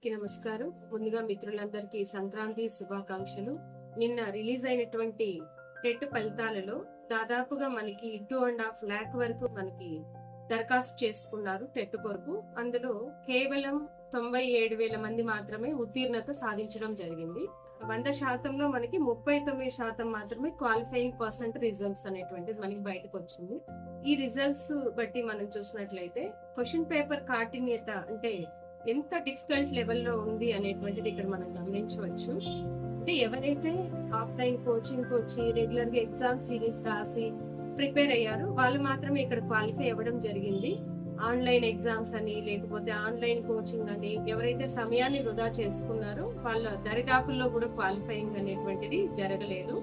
అందరికీ నమస్కారం. ముందుగా మిత్రులందరికీ సంక్రాంతి శుభాకాంక్షలు. నిన్న రిలీజ్ అయినటువంటి టెట్ ఫలితాలలో దాదాపుగా మనకి 2.5 lakh వరకు మనకి దరఖాస్తు చేసుకున్నారు టెట్ కొరకు. అందులో కేవలం 97,000 మంది మాత్రమే ఉత్తీర్ణత సాధించడం జరిగింది. 100%లో మనకి 39% మాత్రమే క్వాలిఫైయింగ్ పర్సెంట్ రిజల్ట్స్ అనేటువంటిది మనకి బయటకు వచ్చింది. ఈ రిజల్ట్స్ బట్టి మనం చూసినట్లయితే క్వశ్చన్ పేపర్ కాఠిన్యత అంటే ఎంత డిఫికల్ట్ లెవెల్లో ఉంది అనేటువంటిది ఇక్కడ మనం గమనించవచ్చు. అంటే ఎవరైతే ఆఫ్లైన్ కోచింగ్ వచ్చి రెగ్యులర్ గా ఎగ్జామ్ సిరీస్ రాసి ప్రిపేర్ అయ్యారో వాళ్ళు మాత్రమే ఇక్కడ క్వాలిఫై అవ్వడం జరిగింది. ఆన్లైన్ ఎగ్జామ్స్ అని లేకపోతే ఆన్లైన్ కోచింగ్ అని ఎవరైతే సమయాన్ని వృధా చేసుకున్నారో వాళ్ళ దరిదాపుల్లో కూడా క్వాలిఫైయింగ్ అనేటువంటిది జరగలేదు.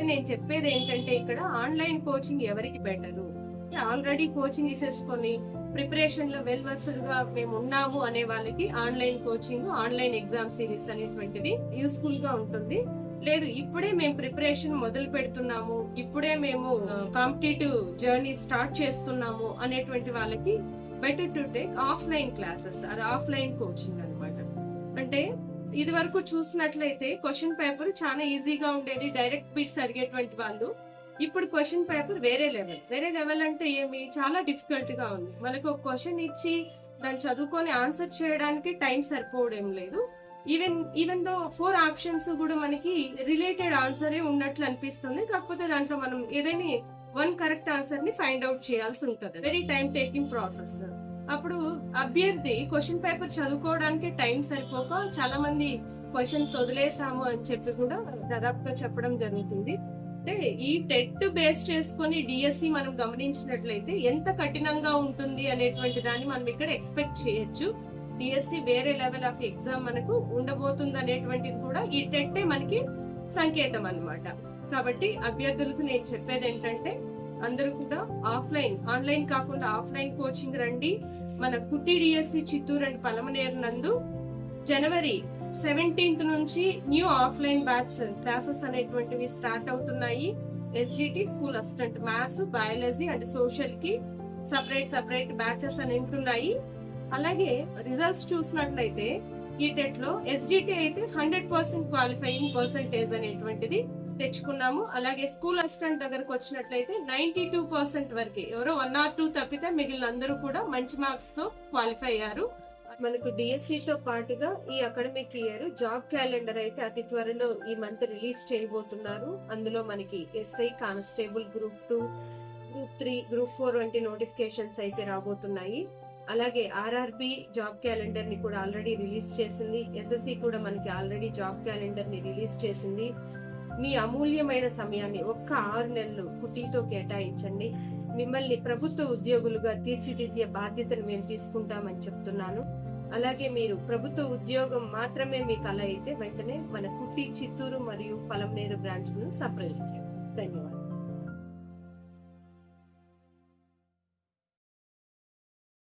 నేను చెప్పేది ఏంటంటే ఇక్కడ ఆన్లైన్ కోచింగ్ ఎవరికి బెటరు, ఆల్రెడీ కోచింగ్ తీసేసుకొని ప్రిపరేషన్ లో వెల్ వర్సల్ గా మేము ఉన్నాము అనే వాళ్ళకి online coaching, online exam series అనేటువంటిది యూస్ఫుల్ గా ఉంటుంది. లేదు ఇప్పుడే మేము ప్రిపరేషన్ మొదలు పెడుతున్నాము, ఇప్పుడే మేము కాంపిటేటివ్ జర్నీ స్టార్ట్ చేస్తున్నాము అనేటువంటి వాళ్ళకి better to take offline classes or offline coaching అన్నమాట. అంటే ఇది వరకు చూసినట్లయితే క్వశ్చన్ పేపర్ చాలా ఈజీగా ఉండేది, డైరెక్ట్ బిట్స్ అడిగేటువంటి వాళ్ళు. ఇప్పుడు క్వశ్చన్ పేపర్ వేరే లెవెల్ అంటే ఏమి చాలా డిఫికల్ట్ గా ఉంది. మనకు ఒక క్వశ్చన్ ఇచ్చి దాన్ని చదువుకొని ఆన్సర్ చేయడానికి టైం సరిపోవడం లేదు. ఈవెన్ దో 4 ఆప్షన్స్ కూడా మనకి రిలేటెడ్ ఆన్సరే ఉన్నట్లు అనిపిస్తుంది. కాకపోతే దాంట్లో మనం ఏదైనా 1 కరెక్ట్ ఆన్సర్ ని ఫైండ్ అవుట్ చేయాల్సి ఉంటుంది. Very time taking process. అప్పుడు అభ్యర్థి క్వశ్చన్ పేపర్ చదువుకోవడానికి టైం సరిపోక చాలా మంది క్వశ్చన్స్ వదిలేసాము అని చెప్పి కూడా దాదాపుగా చెప్పడం జరుగుతుంది. అంటే ఈ టెట్ బేస్ చేసుకుని డిఎస్సి మనం గమనించినట్లయితే ఎంత కఠినంగా ఉంటుంది అనేటువంటి దాన్ని మనం ఇక్కడ ఎక్స్పెక్ట్ చేయొచ్చు. డిఎస్సి వేరే లెవెల్ ఆఫ్ ఎగ్జామ్ మనకు ఉండబోతుంది అనేటువంటిది కూడా ఈ టెట్టే మనకి సంకేతం అన్నమాట. కాబట్టి అభ్యర్థులకు నేను చెప్పేది ఏంటంటే అందరూ కూడా ఆన్లైన్ కాకుండా ఆఫ్లైన్ కోచింగ్ రండి. మన కుట్టి డిఎస్సి చిత్తూరు అండ్ పలమనేరు నందు January 17th నుంచి న్యూ ఆఫ్లైన్ బ్యాచ్ క్లాసెస్ అనేటువంటివి స్టార్ట్ అవుతున్నాయి. SGT school assistant maths, biology and social కి సపరేట్ బ్యాచెస్ అని ఉంటున్నాయి. అలాగే రిజల్ట్స్ చూసినట్లయితే ఈ టెట్ లో ఎస్జిటి అయితే 100% క్వాలిఫైయింగ్ పర్సెంటేజ్ అనేటువంటిది తెచ్చుకున్నాము. అలాగే స్కూల్ అసిస్టెంట్ దగ్గరకు వచ్చినట్లయితే 92% వరకు, ఎవరో 1 or 2 తప్పితే మిగిలిన అందరూ కూడా మంచి మార్క్స్ తో క్వాలిఫై అయ్యారు. మనకు డిఎస్సి తో పాటుగా ఈ అకాడమిక్ ఇయర్ జాబ్ క్యాలెండర్ అయితే అతి త్వరలో ఈ మంత్ రిలీజ్ చేయబోతున్నారు. అందులో మనకి SI, constable, group 2, group 3, group 4 వంటి నోటిఫికేషన్స్ అయితే రాబోతున్నాయి. అలాగే ఆర్ఆర్బి జాబ్ క్యాలెండర్ ని కూడా ఆల్రెడీ రిలీజ్ చేసింది. ఎస్ఎస్సి కూడా మనకి ఆల్రెడీ జాబ్ క్యాలెండర్ ని రిలీజ్ చేసింది. మీ అమూల్యమైన సమయాన్ని 6 నెలలు కుటీతో కేటాయించండి. మిమ్మల్ని ప్రభుత్వ ఉద్యోగులుగా తీర్చిదిద్దే బాధ్యతను మేము తీసుకుంటామని చెప్తున్నాను. అలాగే మీరు ప్రభుత్వ ఉద్యోగం మాత్రమే మీ కల అయితే వెంటనే మన కుట్టి, చిత్తూరు మరియు పలమనేరు బ్రాంచ్ ను సంప్రదించండి. ధన్యవాదాలు.